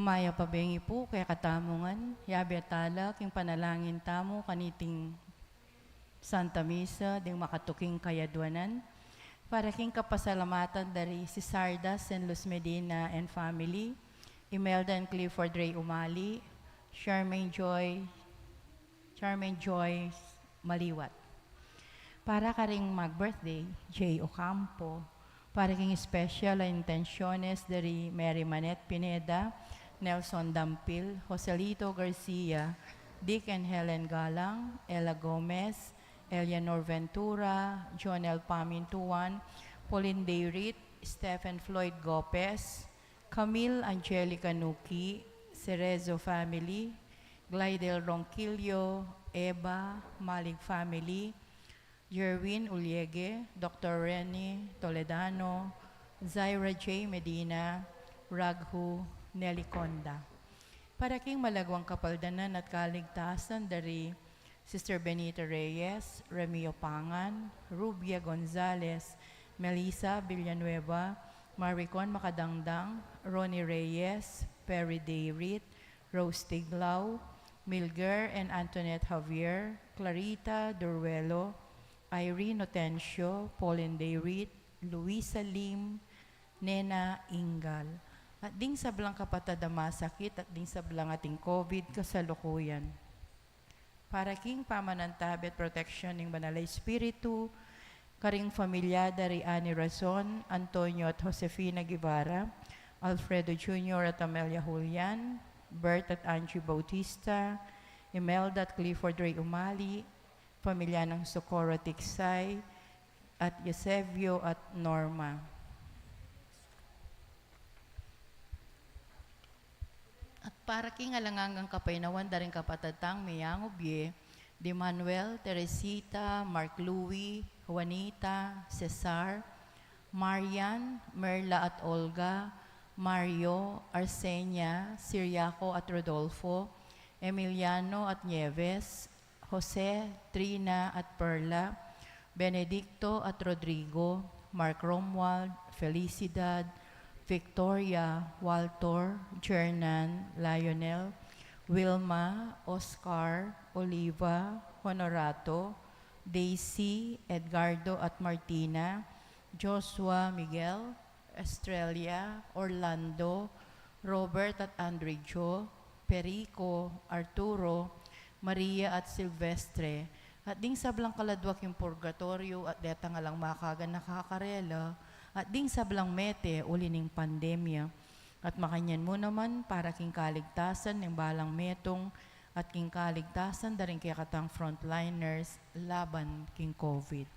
Maya pabengi po kaya katamungan, yabi atala, king panalangin tamo, kaniting Santa Misa, ding makatuking kayadwanan, para king kapasalamatan dari si Sardas and Luz Medina and family, Imelda and Clifford Ray Umali, Charmaine Joy Maliwat. Para ka ring mag-birthday, J. Ocampo. Para king special intenciones dari Mary Manette Pineda, Nelson Dampil, Joselito Garcia, Dick and Helen Galang, Ella Gomez, Eleanor Ventura, John L. Pamintuan, Pauline Dayrit, Stephen Floyd Gopez, Camille Angelica Nuki, Cerezo family, Glidel Ronquillo, Eva, Malig family, Jerwin Uliege, Dr. Rene Toledano, Zaira J. Medina, Raghu Neliconda. Para king malagwang kapaldanan at kaligtasan dari Sister Benita Reyes, Remio Pangan, Rubia Gonzalez, Melissa Villanueva, Maricon Makadangdang, Ronnie Reyes, Perry Dayrit, Rose Tiglao, Milger and Antoinette Javier, Clarita Duruelo, Irene Notencio, Pauline Dayrit, Luisa Lim, Nena Ingal. At ding sablang kapatadama sakit at ding sablang ating COVID kasalukuyan. Para king pamanantabi at protection ng Banalay Espiritu, karing familia dari Ani Razon, Antonio at Josefina Guevara, Alfredo Jr. at Amelia Julian, Bert at Angie Bautista, Imelda at Clifford Ray Umali, pamilya ng Socorro Tiksay, at Eusebio at Norma. At para king alangangang kapainawan daring kapatatang Miyang Ubye, Di Manuel, Teresita, Mark Louie, Juanita, Cesar, Marian, Merla at Olga, Mario, Arsenia, Siriaco at Rodolfo, Emiliano at Nieves, Jose, Trina at Perla, Benedicto at Rodrigo, Mark Romuald, Felicidad, Victoria, Walter, Jernan, Lionel, Wilma, Oscar, Oliva, Honorato, Daisy, Edgardo at Martina, Joshua, Miguel, Estrella, Orlando, Robert at Andre Jo, Perico, Arturo, Maria at Silvestre, at ding sablang kaladwak yung purgatorio at deta nga lang makagan nakakarela, at ding sablang mete ulining pandemya. At makanyan mo naman para king kaligtasan ng balang metong at king kaligtasan daring kaya katang frontliners laban king COVID.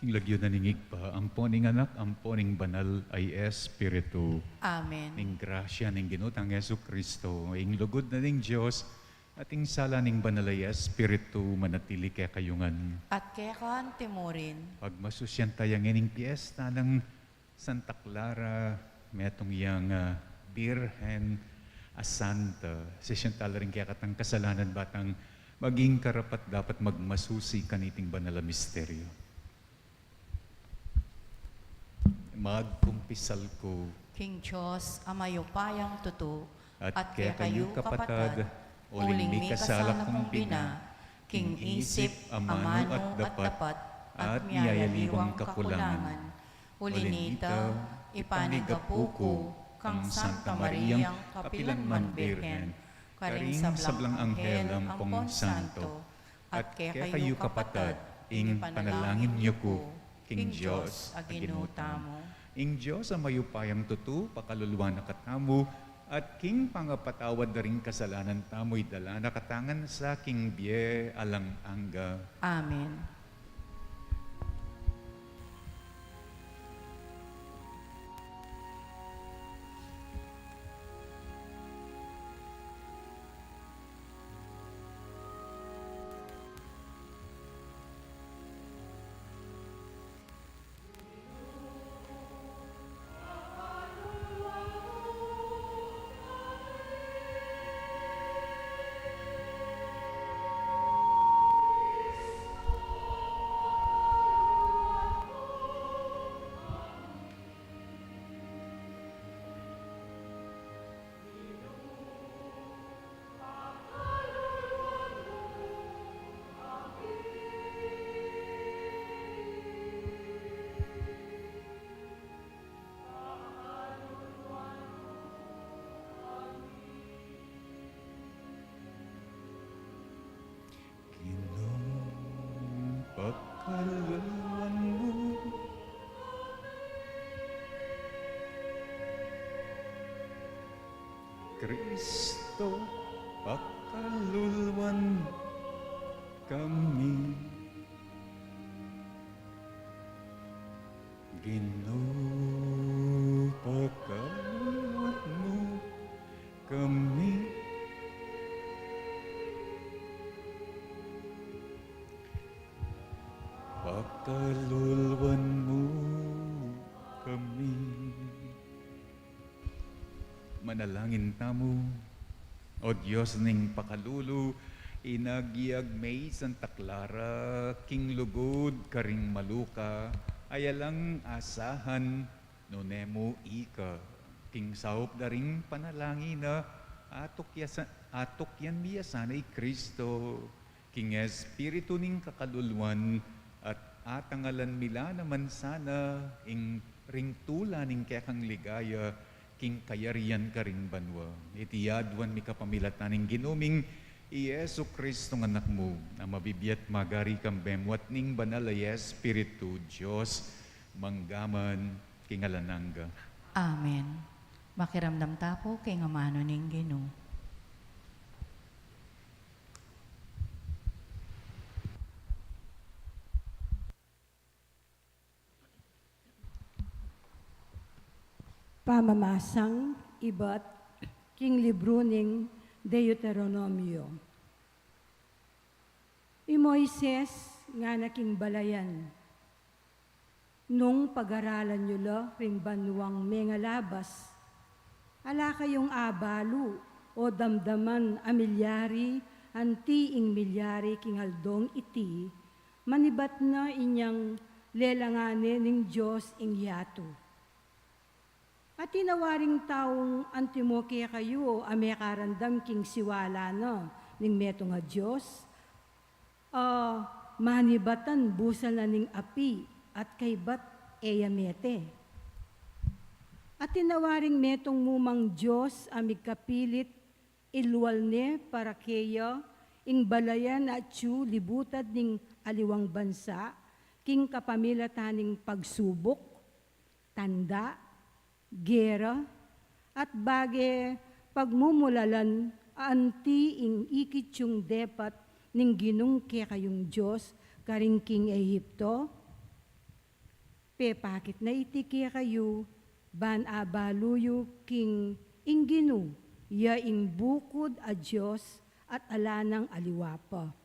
Ing lagyo na ningig pa, ampo ning anak, ampo ning banal ay Espiritu. Amen. Ning grasya ning ginutang Yesu Kristo, ing lugod na ning Diyos, at ing sala ning banal ay Espiritu manatili kaya kayungan. At kaya kaan timurin, Pagmasusyan tayang ining piyesta ng Santa Clara, metong iyang Birhen Santa. Sisyang rin kaya katang kasalanan batang maging karapat dapat magmasusi kaniting banal na misteryo. Magkumpisal ko, King Diyos, amayupayang tuto, at kaya kayo kapatad, uling mi kasala kong bina, king isip, amano at dapat, at miyayaliwang kakulangan. Ulinita, ipanigapuko, kang Santa Mariang Kapilanman Birhen, karing sablang anghel ang pong santo, at kaya kayo kapatad, ing panalangin niyo ko, King Diyos, aginutamo. Ing Diyos ang mayupayang tutu, pakaluluwa na katamu, at King pangapatawad na rin kasalanan tamo'y dala na katangan sa King Bie alang angga. Amen. Ginong pagkaluluwan mo, Kristo, pagkaluluwan kami. Ginoo, pagkaluluwan mo kami. Pagkaluluwan mo kami. Manalangin tamo, o Diyos ning pakalulu, inagyag may Santa Clara, King lugod, karing maluka, ayalang asahan, no nemo ika, King saop daring panalangin na, atok yan biya sana'y Kristo, King Espiritu ning kakaluluwan, at atangalan mila naman sana, ing ring tula ning kekang ligaya, king kayarian ka ring banwa. Itiyadwan mi kapamilatan ning ginuming Yesu Kristo ng anak mo, na mabibiyat magari kang bemwat ning banal ay Espiritu, Diyos, manggaman, kingalanangga. Amen. Makiramdam tapo kay nga mano ning Ginoo. Pamamasang iba't king libro ning Deuteronomio. I Moises nga naking balayan. Nung pag-aralan nyo la ring banwang mengalabas, ala kayong abalu o damdaman amilyari antiing milyari kingaldong iti, manibat na inyang lelangane ning Diyos ing yato. At tinawaring taong antimoke kayo, ame karandam king siwala na, ning meto nga Diyos, manibatan busa na ning api, at kaybat eyamete. At tinawaring metong mumang Diyos, amig kapilit, ilwal ne para kaya, ing balayan at yu libutad ning aliwang bansa, king kapamilataning pagsubok, tanda, gera, at bage pagmumulalan anti ing ikit yung depat ning ginungke kayong Diyos karing King Ehipto, Pepakit na itiki kayo, ban abaluyo king ingginu, ya ing bukod a Diyos at alanang aliwapa.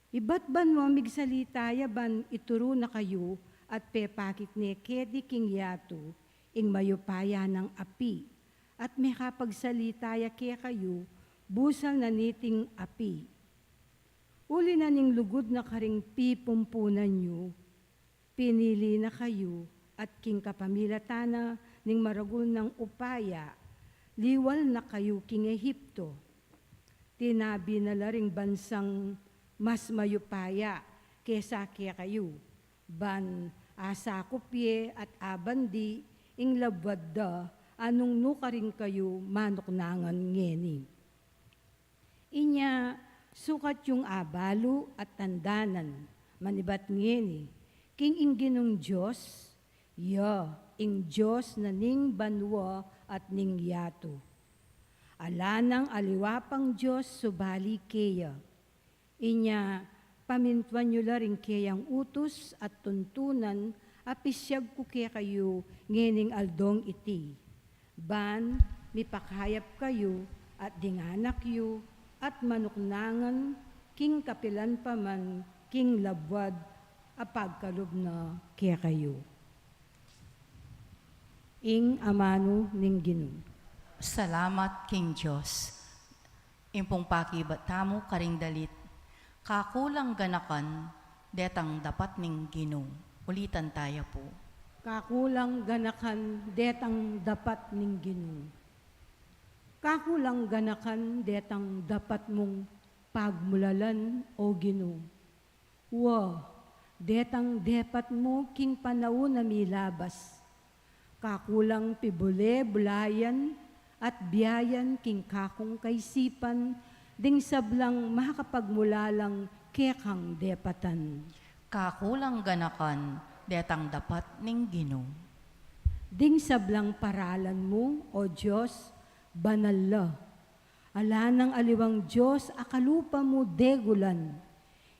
Iba't ban mo migsalita ya ban ituro na kayo at pepakit ni kedi king yato, ing mayupaya ng api, at may kapagsalita ya kaya kayo, busal na niting api. Uli na ning lugod na karing pipumpunan nyo, pinili na kayo, at king kapamilatana ning maragul ng upaya, liwal na kayo king Ehipto. Tinabi na laring bansang mas mayupaya kesa kaya kayo, ban asakopye at abandi, ing labwadda, anong nukaring kayo manuknangan ngeni. Inya, sukat yung abalo at tandanan, manibat ngeni, king ingginong Diyos, ya, ing Diyos na ning banwa at ning yato. Alanang aliwapang Diyos subali keya. Inya, pamintuan nyo laring keyang utos at tuntunan, apisyag ko kaya kayo ngening aldong iti. Ban, mipakayap kayo at dinganak yu, at manuknangan, king kapilan paman, king labwad, apagkalob na kaya kayo. Ing amano ning Ginoo. Salamat, King Diyos. Impong pakibat tamo karing dalit, kakulang ganakan, detang dapat ning Ginoo. Ulitan tayo po. Kakulang ganakan, detang dapat ning Ginoo. Kakulang ganakan, detang dapat mong pagmulalan o Ginoo. Detang depat mo king panahon na milabas. Kakulang pibule, bulayan, at biyayan king kakong kaisipan, ding sablang makakapagmulalang kekang depatan. Kakulang ganakan, detang dapat ning Ginoo. Ding sablang paralan mo, O Diyos, banal la. Ala ng aliwang Diyos, akalupa mo degulan.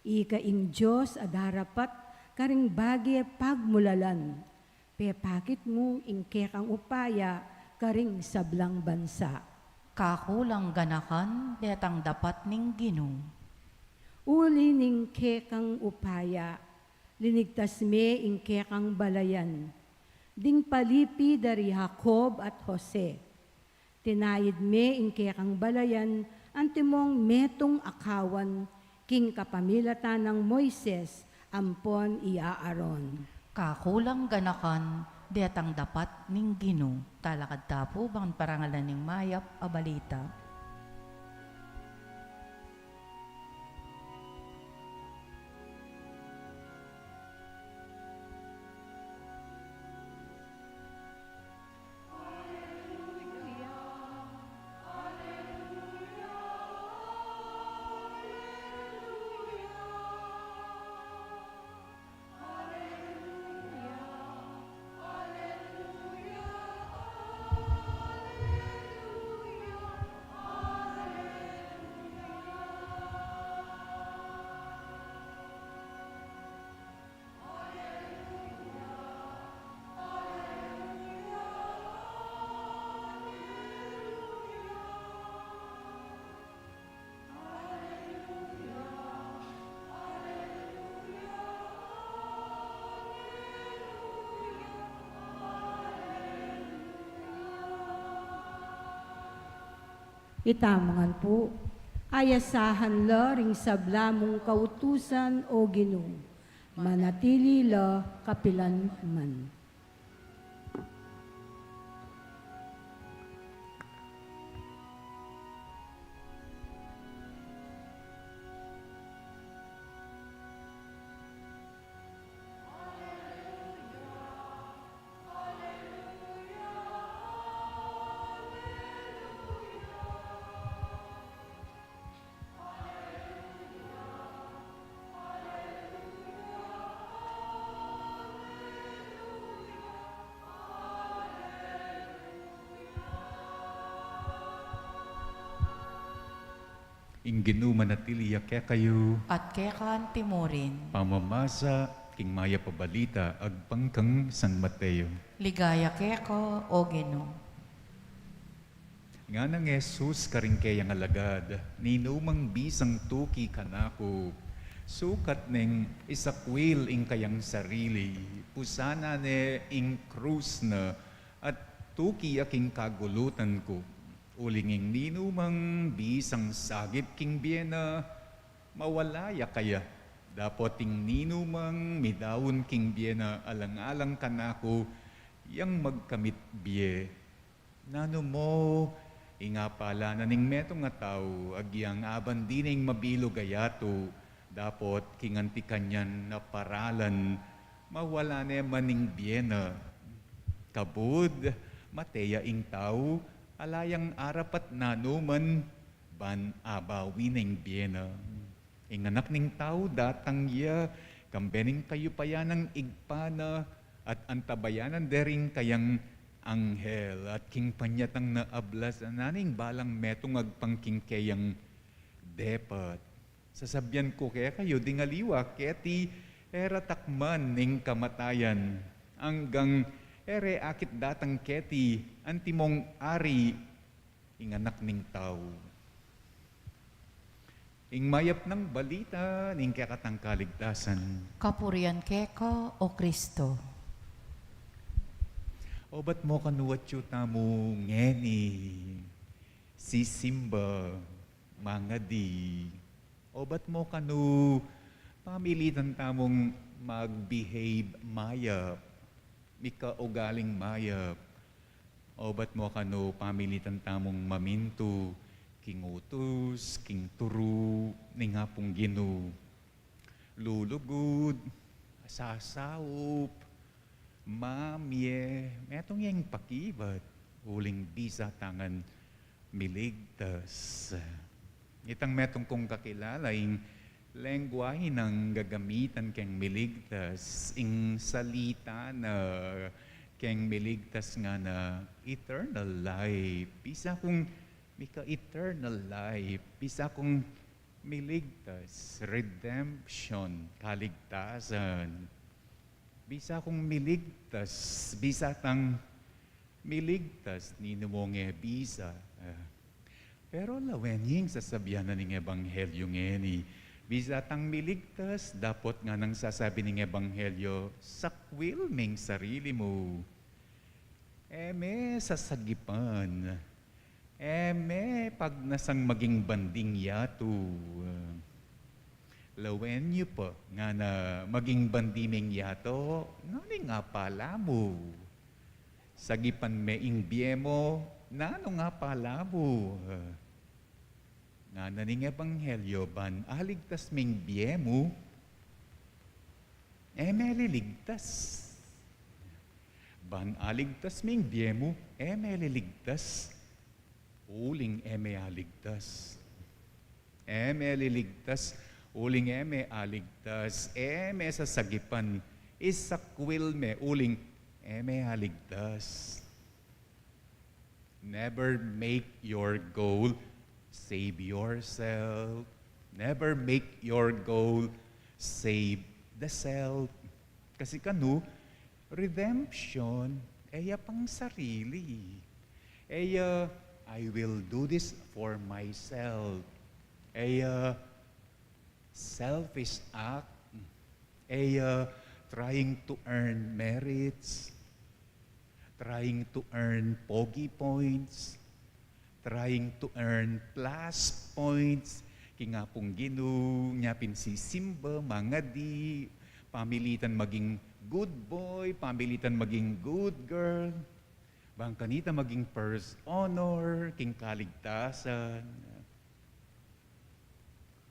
Ikaing Diyos, adarapat, karing bagay pagmulalan. Pepakit mo, ingkekang upaya, karing sablang bansa. Kakulang ganakan, detang dapat ning Ginoo. Uli ning kekang upaya, linigtas me ing kekang balayan. Ding palipi dari Jacob at Jose. Tinayid me ing kekang balayan, antimong metong akawan, king kapamilatan ng Moises, ampon Aaron. Kakulang ganakan, detang dapat ning Ginoo. Talakad tapo bang parangalan ning mayap a balita. Itamangan po, ayasahan la ring sablamong kautusan o Ginoo, manatili la kapilan man. Ing Ginoo manatili kaya kayo, At kekan timorin, pamamasa king maya pabalita agpangkang San Mateo. Ligaya keko, o Ginoo. Nga nang Jesus karing kayang alagad, ninumang bisang tuki kanako, sukat neng isakwil ing kayang sarili, pusana ne ing krus na, at tuki aking kagulutan ko. Ulinging ninumang bisang sagip king biyena, mawalaya kaya. Dapat ting ninumang midawon king biyena alang-alang kanako, yang magkamit biye. Nano mo, inga pala na ning metong nga tao, agyang aban dining mabilo gayato, dapat kinganti kanyan na paralan, mawala ne maning biyena. Kabud, mateya ing tao, alayang arapat nanuman, ban abawi ning biyena. Inganak ning tao datang ya, kambening kayo payanang igpana, at antabayanan dering kayang anghel, at king panyatang naablas, ananing balang metong agpangking kayang depat. Sasabyan ko kaya kayo, dingaliwa, keti era takman ning kamatayan, hanggang ere akit datang keti, antimong ari, inganak ning tao. Ing mayap ng balita, ning kakatang kaligtasan. Kapurian keko, o Kristo. O ba't mo kanuwat yu tamo ngeni, si Simba, mga di. O ba't mo kanu pamilitan tamong mag-behave mayap, mika ugaling mayap. O ba't mo kanu pamilitan tamong maminto, king utos, king turu, ning hapong Ginoo. Lulugod, sasaup, mamye, metong yang pakibat, uling bisa tangan miligtas. Itang metong kong kakilala, ing lengguwahe ng gagamitan keng miligtas, ing salita na keng miligtas nga na eternal life. Bisa kong mika eternal life, bisa kong miligtas, redemption, kaligtasan. Bisa kong miligtas, bisa tang miligtas, ninumong bisa. Pero lawenying sasabihan na ning ebanghelyo ngeni, bisa tang miligtas, dapat nga nang sasabi ning ebanghelyo, sakwil ming sarili mo. Eme sasagipan, eme pag nasang maging banding yato. Lawen niyo po nga na maging bandiming yato, nani nga pala mo. Sagipan me ing biye mo, nano nga pala mo. Nga naning ebanghelyo ban, aligtas ming biye mo, eme liligtas. Ban aligtas ming biye mo, eme liligtas. Uling eme aligtas. Eme liligtas, uling eme aligtas. Eme sasagipan, isakwil me, uling eme aligtas. Never make your goal save yourself. Never make your goal save the self. Kasi kanu, redemption, eya pang sarili. Eya, I will do this for myself. Selfish act. Trying to earn merits. Trying to earn pogi points. Trying to earn plus points. Kinga pong Ginoo, nyapin si Simba, mga di, pamilitan maging good boy, pamilitan maging good girl. Bang kanita maging first honor, king kaligtasan.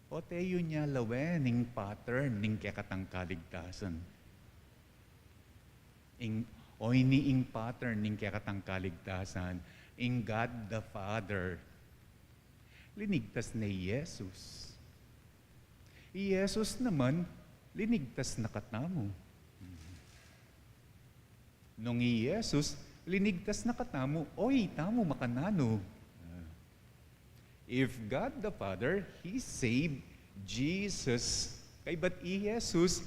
O tayo niya lawen, ning pattern, ning kakatang kaligtasan. O iniing pattern, ning kakatang kaligtasan, ing God the Father. Linigtas ni Jesus. Jesus naman, linigtas na katamo. Nung Jesus, linigtas na katamo, oy, tamo makanano. If God the Father, He saved Jesus, kay but Jesus,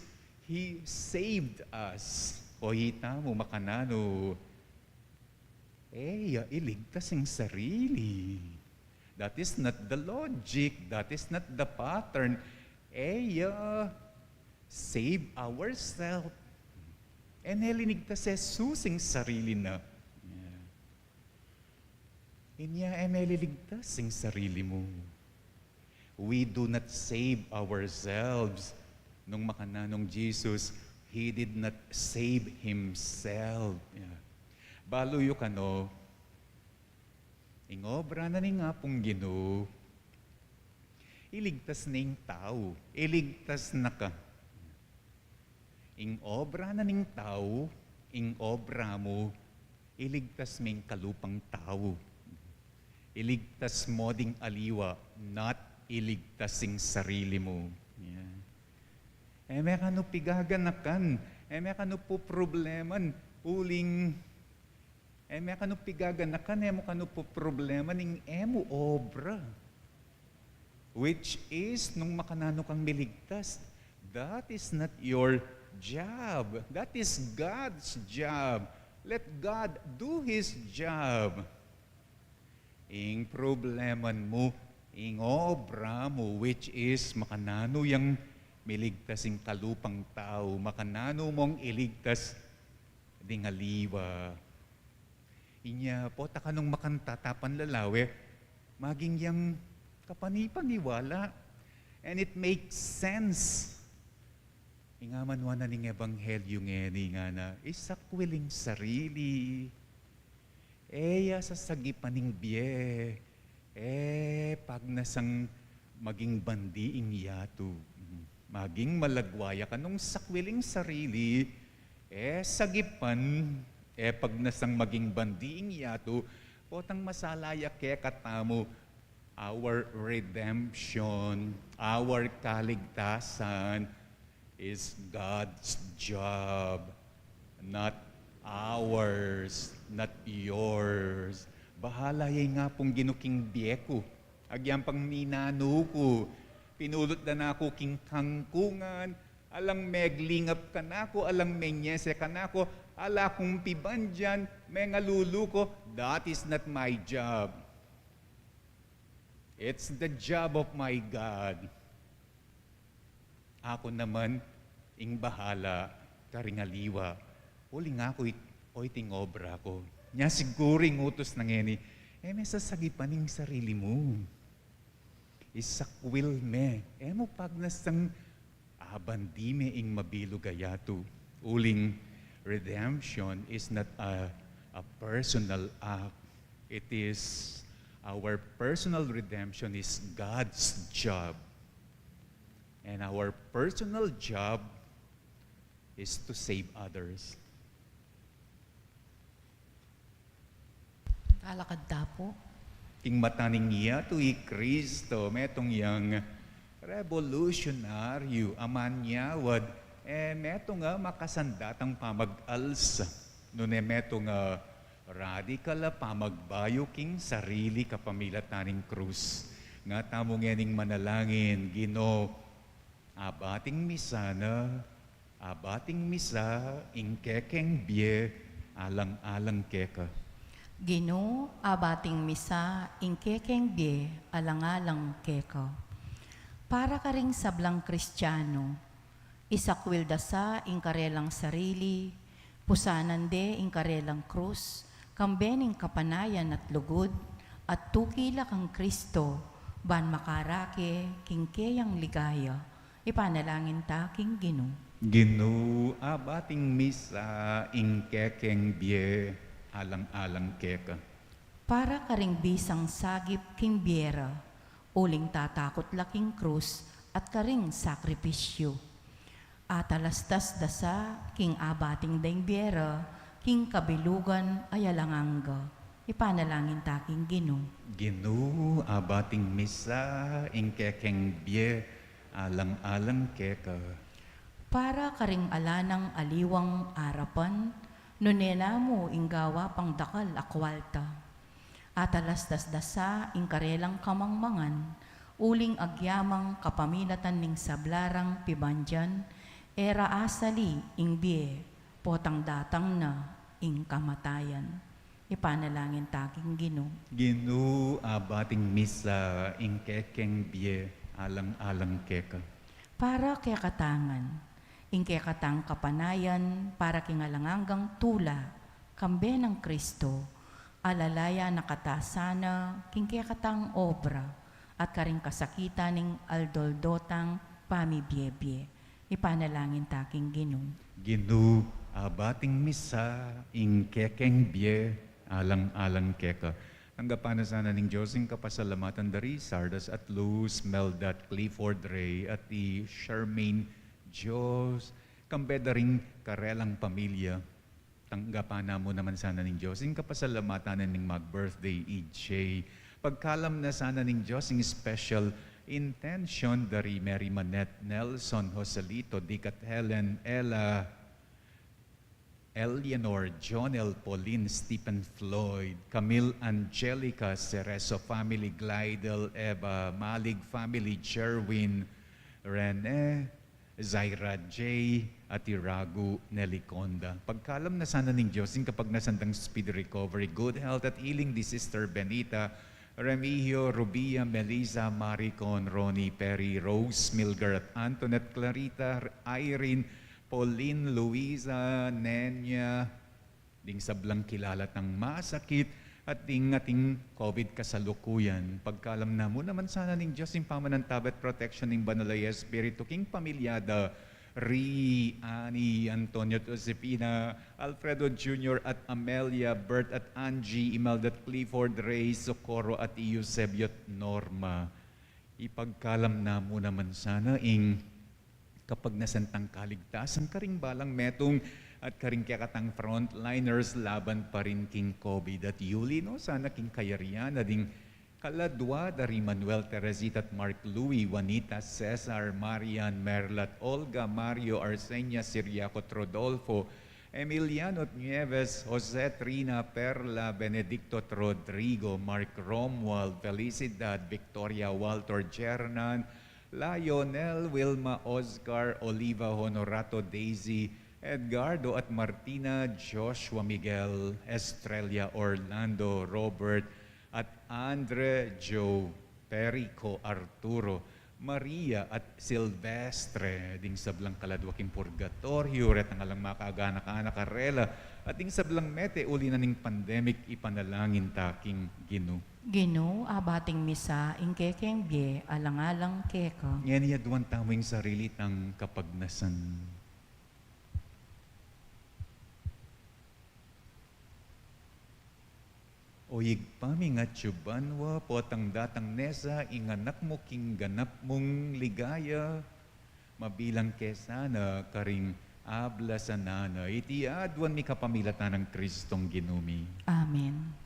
He saved us. O hita mo, makanano. Iligtas ang sarili. That is not the logic. That is not the pattern. Save ourselves. Niligtas Jesus ang sarili na. Inya nililigtas ang sarili mo. We do not save ourselves. Nung makananong Jesus, He did not save Himself. Baluyo ka no, ingobra na ni nga pong Ginoo, iligtas na yung tao, iligtas na ka. Ing obra na ning tao, ing obra mo, iligtas mo yung kalupang tao. Iligtas mo ding aliwa, not iligtas yung sarili mo. May kano pigaganakan, may kano po probleman, uling, may kano pigaganakan, mo kano po problema ning emo obra. Which is, nung makanano kang miligtas, that is not your job. That is God's job. Let God do His job. Ing probleman mo, ing obra mo, which is makanano yang miligtas ing kalupang tao, makanano mong iligtas ding aliwa. Inya po, takanong makantatapan lalawe, maging yang kapanipaniwala. And it makes sense. Ingaman wana ning ebanghelyo ngeni nga na, isakwiling sarili. Sa sagipaning biye, pag nasang maging bandiing yato, maging malagwaya ka nung sakwiling sarili, sagipan, pag nasang maging bandiing yato, potang masalaya ke katamo, our redemption, our kaligtasan is God's job, not ours, not yours. Bahala yung nga pong ginuking biyeko, agyang pang minano ko, pinulot na ako king kangkungan, alang meglingap ka na ko, alang menyese ka na ko, ala kong pibandyan, may ngalulu ko, that is not my job. It's the job of my God. Ako naman, ing bahala, karingaliwa, uli nga ko, iting obra ko. Nya siguring utos ng eni, may sasagipan ing sarili mo. Isakwil me. Mo pag nasang abandi me ing mabilugayato. Uling redemption is not a personal act. It is, our personal redemption is God's job. And our personal job is to save others. Talakad tapo. King mataning iya to Kristo, metong yang revolutionaryo, amanyawad, meto nga makasandatang pamag-alsa. Nune meto nga radical pamagbayo king sarili kapamilataning krus. Nga tamong yaning manalangin, Ginoo, abating misa na, abating misa, ingkekeng bie, alang-alang keka. Ginoo, abating misa, ingkekeng bie, alang-alang keka. Para ka ring sablang Kristiyano, isakwil dasa ingkarelang sarili, pusanan de ingkarelang krus, kambening kapanayan at lugod, at tukila kang Kristo, ban makarake, kingkeyang ligaya, ipanalangin ta king Ginoo. Ginoo, abating misa, ingkekeng bie, alang-alang keka. Para ka ring bisang sagip king biera, uling tatakot laking krus, at karing sakripisyo. At alastas dasa, king abating daing biera, king kabilugan ayalanganga. Ipanalangin taking Ginoo. Ginoo, abating misa, ingkekeng bie, alang-alang keka. Para karing alanang aliwang arapan, nunela mo inggawa pang dakal akwalta. At alastas dasa ingkarelang kamangmangan, uling agyamang kapamilatan ning sablarang pibandyan, era asali ing bie, potang datang na ing kamatayan. Ipanalangin taking Ginoo. Ginu abating misa ing kekeng bie alang-alang keka. Para kaya katangan, ing kaya katang kapanayan, para kingalanganggang tula, kambe ng Kristo, alalaya nakatasana, king kaya katang obra, at karing kasakitan ning aldoldotang pamibyebye. Ipanalangin taking Ginoo. Ginu abating misa ing kekeng bie alang-alang keka. Anggapan na sana ning Diyos ing kapasalamatan dari Sardas at Luz, Melda at Clifford Ray at i Charmaine Diyos. Kambeda ring karelang pamilya. Tanggapan na mo naman sana ning Diyos ing kapasalamatan ning mag-birthday EJ. Pagkalam na sana ning Diyos ing special intention dari Mary Manette, Nelson, Joselito, Dicat Helen, Ella, Eleanor, Jonel, Pauline, Stephen Floyd, Camille Angelica, Cereso family, Glidel, Eva, Malig family, Jerwin, Rene, Zaira J, at Iragu Neliconda. Pagkalam na sana ng Diyos, kapag nasandang speedy recovery, good health at healing di Sister Benita, Remigio, Rubia, Melissa, Maricon, Ronnie, Perry, Rose, Milgar at Antoinette, Clarita, Irene, Pauline, Luisa, Nenya, ding sablang kilala tang masakit at ding ating COVID kasalukuyan. Pagkalam na mo naman sana ning Diyos yung pamanantabat protection ng Banalaya Espiritu King Pamilyada, Ri, Ani, Antonio Josepina, Alfredo Jr. at Amelia, Bert at Angie, Imelda at Clifford, Ray, Socorro at Eusebio at Norma. Ipagkalam na mo naman sana ing kapag nasantang kaligtasan karing balang metong at karing kakatang frontliners laban pa rin king COVID at Yuli, no? Sana king kayarian na ding kaladwa dari Manuel, Teresita at Mark Louie, Juanita, Cesar, Marian, Merlat, Olga, Mario, Arsenia, Siriaco, Rodolfo, Emiliano at Nieves, Jose, Trina, Perla, Benedicto at Rodrigo, Mark Romuald, Felicidad, Victoria, Walter, Jernan, Lionel, Wilma, Oscar, Oliva, Honorato, Daisy, Edgardo at Martina, Joshua, Miguel, Estrella, Orlando, Robert, at Andre, Joe, Perico, Arturo, Maria at Silvestre, ding sablang kaladwaking purgatorio, ret ang alang makaanak-anak karela, at ding sablang mete uli na ning pandemic ipanalangin taking Ginoo. Ginoo, abating misa, ing kekeng bie, alang-alang keka. Ngayon yaduan tamo yung sarili tang kapagnasan. Oyig pami nga tsubanwa, potang datang nesa, inganak mo king ganap mong ligaya, mabilang kesana karing abla sa nana, iti adwan mi kapamilatan ng Kristong Ginumi. Amen.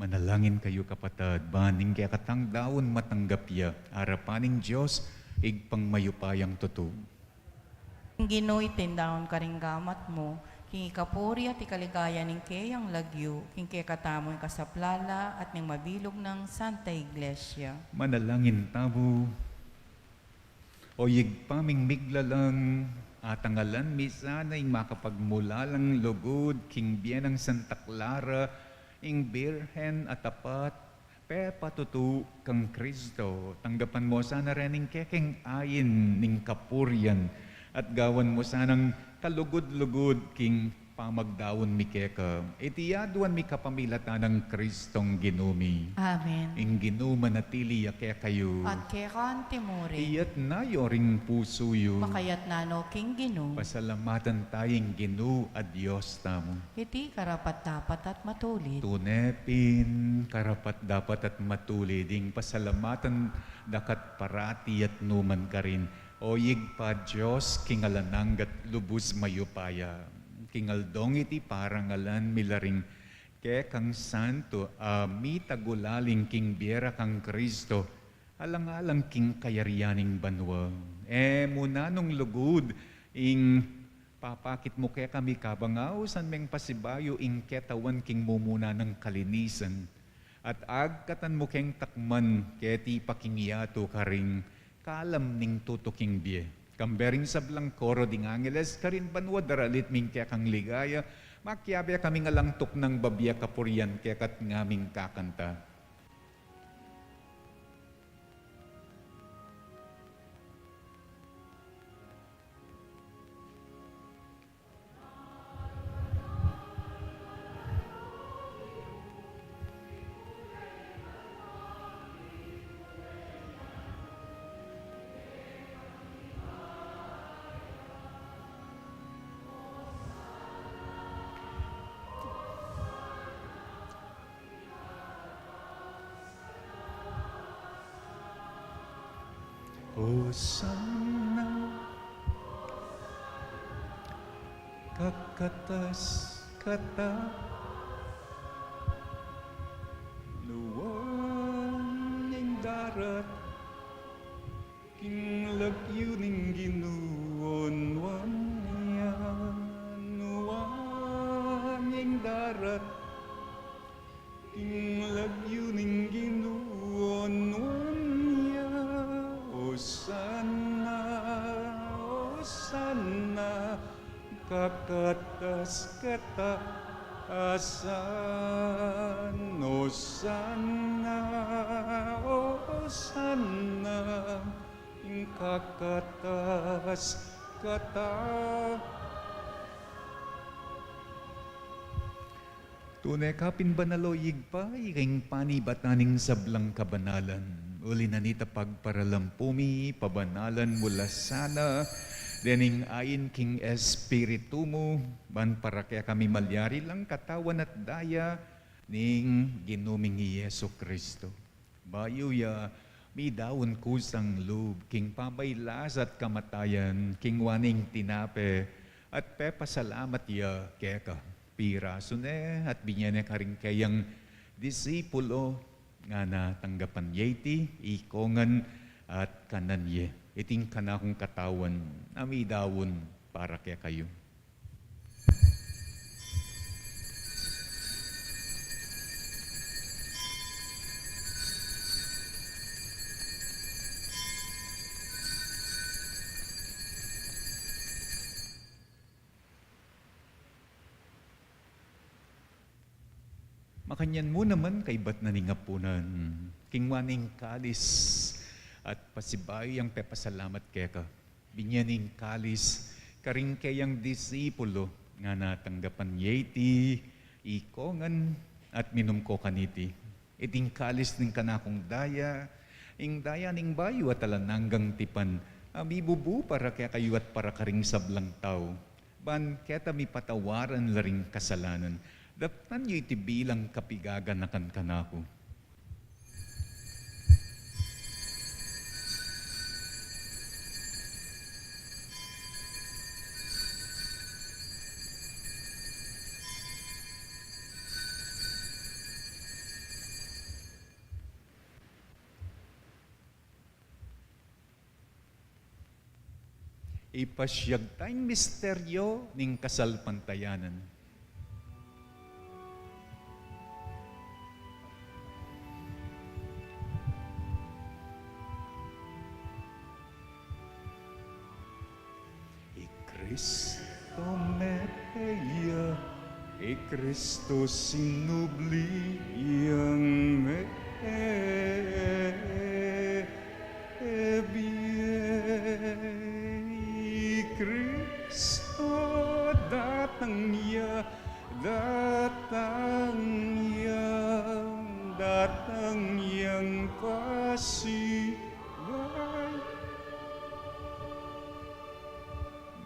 Manalangin kayo kapatad, baning kaya katang daon matanggap ya, arapaning Diyos, igpang mayupayang totoo. King Ginoo itindahon ka ring gamat mo, king ikapuri at ikaligaya ning kayang lagyo, king kaya katamo yung kasaplala at ning mabilog ng Santa Iglesia. Manalangin tamo, o yigpaming miglalang, atangalan misanay makapagmulalang lugod, king biyanang Santa Clara, ing birhen at tapat, patutu kang Kristo. Tanggapan mo sana rening kekeng ayin ning kapuryan at gawan mo sanang kalugod-lugod king pamagdawon mi keka. Itiyaduan mi kapamilata ng Kristong ginumi. Amen. Ing ginuma natili kaya kayo. At kaya ka timuri, Iyat na yoring puso yo. makayat nano King Ginoo, Pasalamatan tayong ginu at Diyos tamo. iti karapat dapat at matulid. Tunepin, karapat dapat at matuliding pasalamatan dakat parati at numan ka rin. O yigpa Diyos, kingalananggat lubos mayupaya. Kingaldong iti parangalan milaring ke kang santo, mi tagulaling king biera kang Kristo, alang-alang king kayarianing banwa. Muna nung lugod, ing papakit mo kaya kami kabangaw, san meng pasibayo ing ketawan king mumuna ng kalinisan. At agkatan mo keng takman, keti pakingyato karing kalam ning tutuking biye. Kambering sablang koro ding angeles, karin banwa daralit ming kaya kang ligaya, makyabya kami nga langtok ng babya kapuryan kaya kat ngaming kakanta. Hosanna, kakatas kata, luwang ing darat, king lagyo ning ginuon wanya, luwang ing darat, king lagyo ning ginuon wanya. Hosanna, Hosanna, kakatas kata asan. Hosanna, Hosanna, kakatas kata. Tunay kapin banaloyig pa, iking panibataning sablang kabanalan. Uli na nita pagparalampumi, pabanalan mula sana, dening ayin king espiritu mo, ban para kaya kami malyari lang katawan at daya, ning ginuming Yeso Kristo. Bayo ya, mi daon kusang lub, king pabaylas at kamatayan, king waning tinape, at pepasalamat ya keka. Piraso ne at binyane karing kayang disipulo nga na tanggapan yeti, ikongan at kananye. Iting kanakong katawan, amidawon para kaya kayo. Makanyan mo naman kay ba't naningapunan, kingwaning kalis at pasibay ang pepasalamat keka. Binyaning kalis, karing kayang disipulo nga natanggapan yeti, ikongan at minum ko kaniti. Iting kalis ning kanakong daya, ing daya ning bayo at alananggang tipan, amibubu para kaya kayo at para karing sablang tao. Ban keta mi patawaran laring kasalanan. Daptan yu iti bilang kapigaganakan kanako. ipasyag tayong misteryo ning kasalpantayanan. Cristo Meya, Cristo sinubli yang Cristo datang ya, datang yang kasih.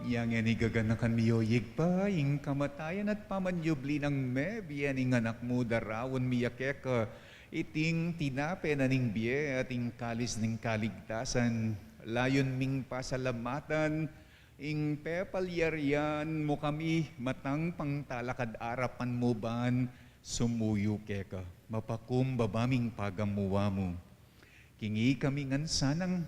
Yang yan igaganakan miyoyig pa, ing kamatayan at pamanyubli ng mebiyan ing anak mo darawon miyakeka, iting tinape na ning biye at ing kalis ning kaligtasan, layon ming pasalamatan, ing pepalyarian mo kami, matang pangtalakad arapan mo ban, sumuyo keka, mapakumbabaming pagamuwa mo. Kingi kami ngan sanang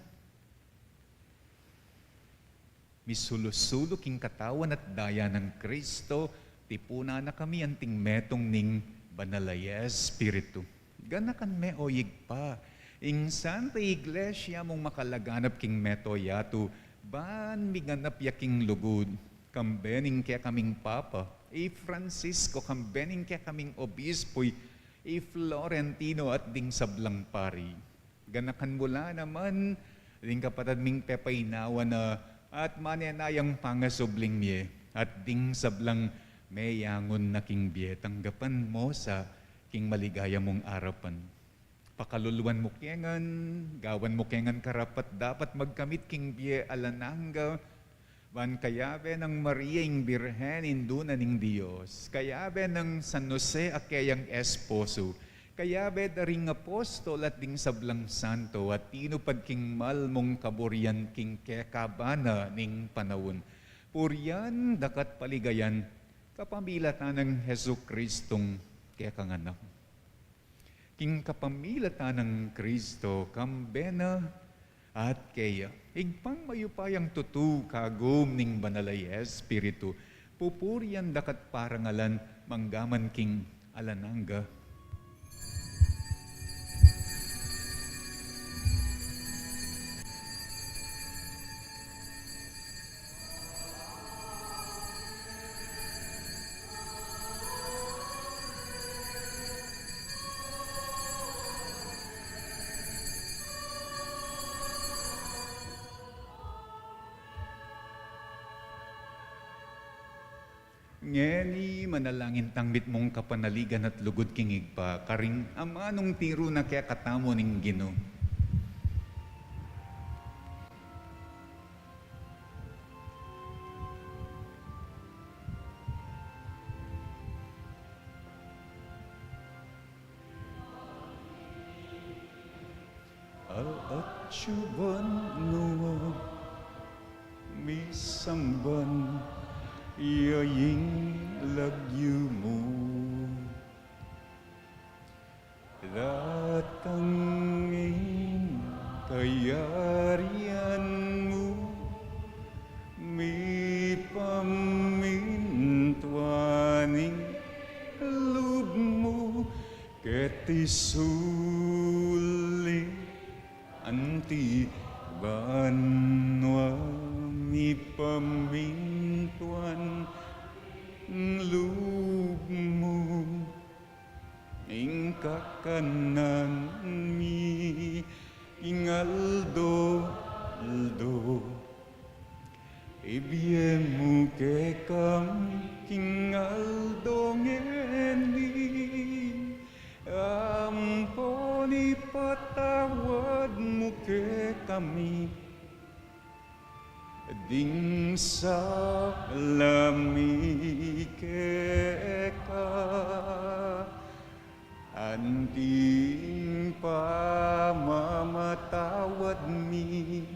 misulusulo king katawan at daya ng Kristo, tipuna na kami anting metong ning banalaya Espiritu. Ganakan me oyig pa, ing Santa Iglesia mong makalaganap king meto yato, ban miganap yaking lugod, kambening kaya kaming Papa, Francisco, kambening kaya kaming Obispoy, Florentino at ding sablang pari. Ganakan mula naman, ding kapatid ming pepainawa na at manenayang pangasubling miye at ding sablang mayangon na king biye tanggapan mo sa king maligaya mong arapan. Pakaluluan mo kengan, gawan mo kengan karapat dapat magkamit king biye alananga, ban kayabe ng Maria ing Birhen induna ning Diyos, kayabe ng San Jose akayang esposo, kayabe daring apostol at ding sablang santo at tinupad king mal mong kaburian king kekabana ning panawon. Purian dakat paligayan kapamilatan ng Hesu Kristong kekanganak. King kapamilatan ng Kristo kambena at kaya igpang mayupayang tutu kagum ning banalay Espiritu pupurian dakat parangalan manggaman king alananga. Ngeni manalangin tangbit mong kapanaligan at lugod kingig pa, karing amanong tiro na kaya katamo ning Ginoo. Al-atsyuban nuwa misamban iyaying lagyu mo, datangin kayarian mo, mi pamintuaning loob mo, ketisuli anti banwa mi pamintuan loob mo, ing kakanan mi ingaldo ibie mo kekam ingaldo ngeni amponi patawad mo ke kami ding sa lami keka anting pamamatawad mi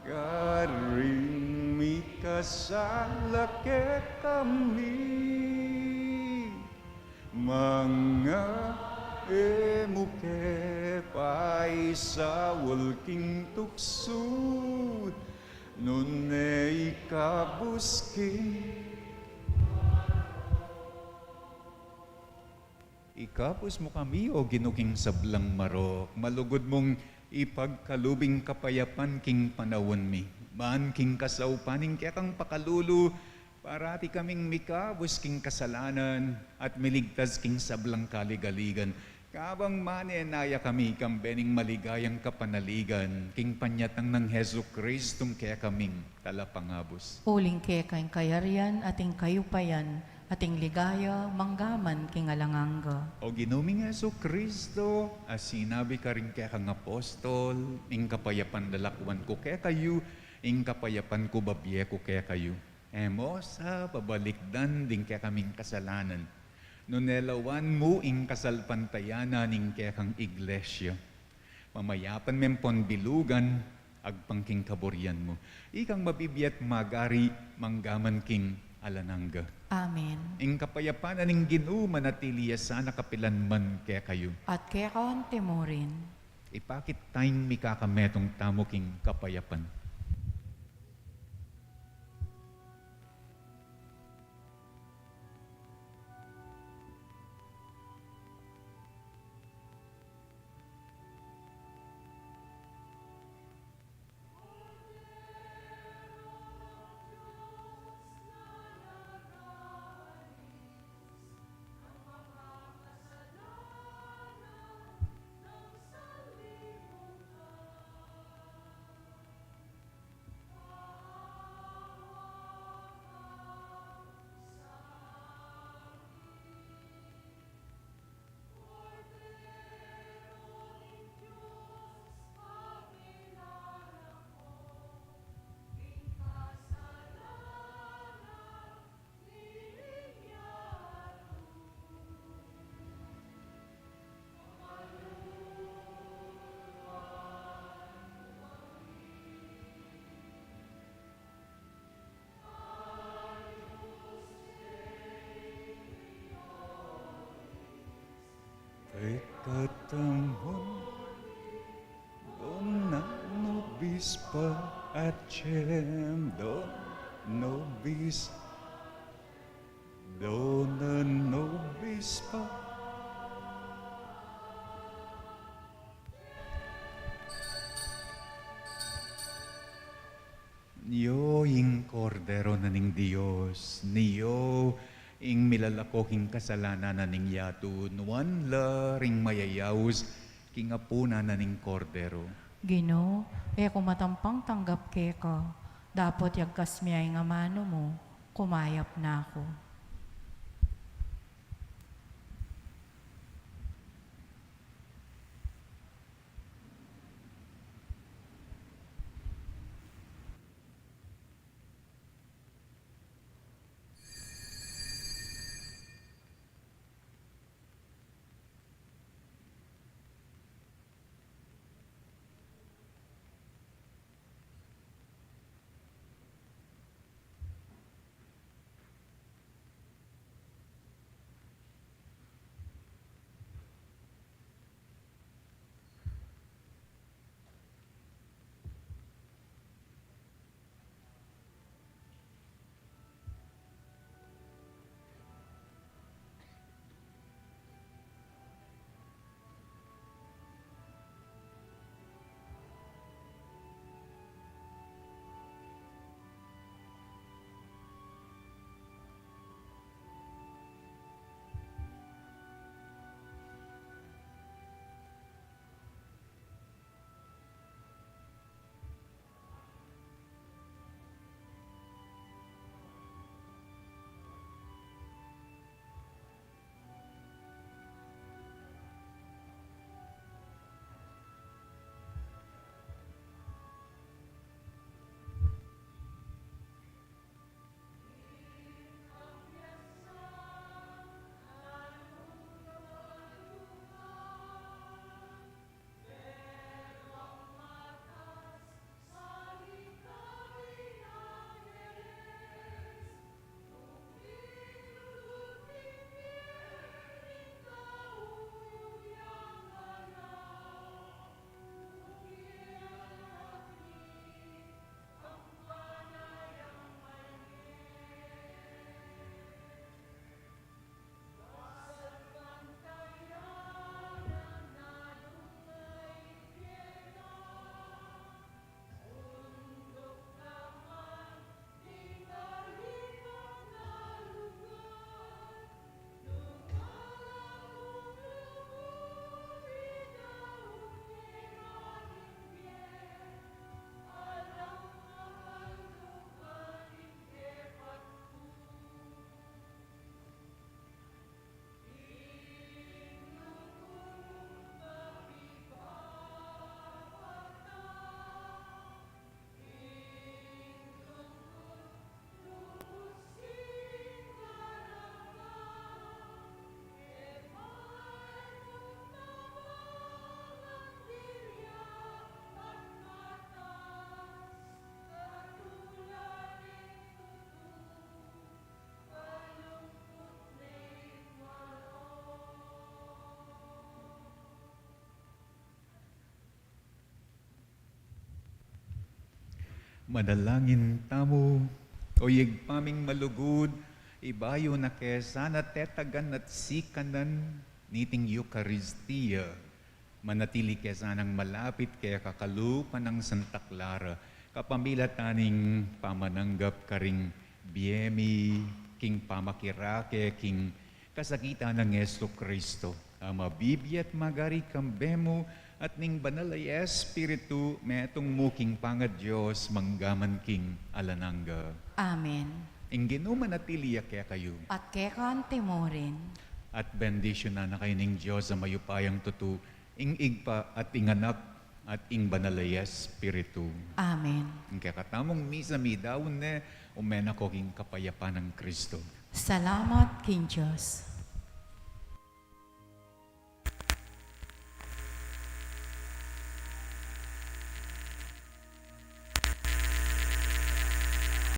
garing mi kasala ke kami mga emuke pay sa walking tuksud nun ikabusking. Ikapos mo kami o ginuking sablang marok, malugod mong ipagkalubing kapayapan king panawon mi. Man king kasaupaning kaya kang pakalulu, parati kaming mikabos king kasalanan at miligtas king sablang kaligaligan. Kabang manenaya kami kang bening maligayang kapanaligan, king panyatang ng Hesu Kristong kaya kaming talapangabos. Uling kaya kayong kayarian, ating kayupayan, ating ligaya, manggaman king alanganga. O ginuming Hesu Kristo, as sinabi ka rin kaya kang apostol, ing kapayapan dalakwan ko kaya kayo, ing kapayapan ko babye ko kaya kayo. Emo sa pabalikdan din kaya kaming kasalanan. Nunelawan mo ing kasalpantayanan ing kaya kang iglesia. Mamayapan mempon bilugan, agpangking kaburian mo. Ikang mabibiyat magari, manggaman king alananga. Amen. Ing kapayapanan ing Ginoo manatiliya sana kapilan man kaya kayo. At kaya kawan temurin. Ipakit tayong mikakametong tamo king kapayapan. Katamon, donna nobis pa accem, donna nobis pa. Niyo ing kordero na ning Diyos, niyo ing milalakoking kasalanan na ning yatu, nuan la ring mayayaws, king apuna na ning kordero. Gino, kung matampang tanggap kaya ka, dapat yagkas miyay nga mano mo, kumayap na ako. Madalangin tamo, o paming malugod, ibayo na kesana tetagan at sikanan, niting Eucharistia, manatili kesanang malapit kaya kakalupan ng Santa Clara, kapamila taning pamananggap karing biyemi, king pamakirake, king kasakitan ng Yesu Kristo. Mabibiyat magari kambemo at ning banal ay Espiritu, metong muking pangad Diyos, manggaman king alanangga. Amen. Ing ginumanatiliya kaya kayo. At kekan timorin. At bendisyon na kayo ning Diyos sa mayupayang tutu, ing igpa at inganak at ing banal ay Espiritu. Amen. Ang kakatamong misa mi daon umena ko king kapayapan ng Kristo. Salamat, King Diyos.